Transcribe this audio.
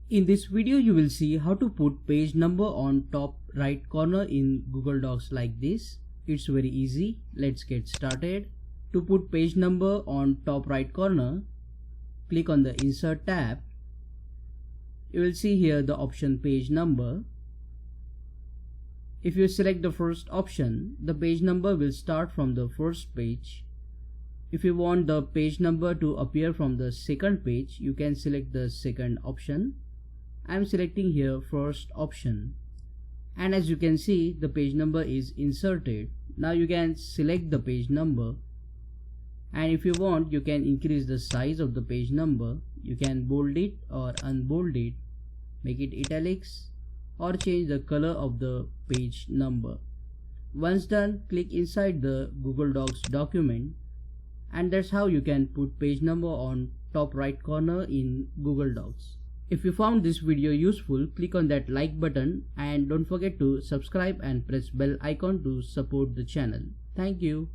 In this video, you will see how to put page number on top right corner in Google Docs like this. It's very easy. Let's get started. To put page number on top right corner, click on the Insert tab. You will see here the option Page Number. If you select the first option, the page number will start from the first page. If you want the page number to appear from the second page, you can select the second option. I am selecting here first option, and as you can see, the page number is inserted. Now you can select the page number, and if you want, you can increase the size of the page number. You can bold it or unbold it, make it italics, or change the color of the page number. Once done, click inside the Google Docs document, and that's how you can put page number on top right corner in Google Docs. If you found this video useful, click on that like button and don't forget to subscribe and press bell icon to support the channel. Thank you.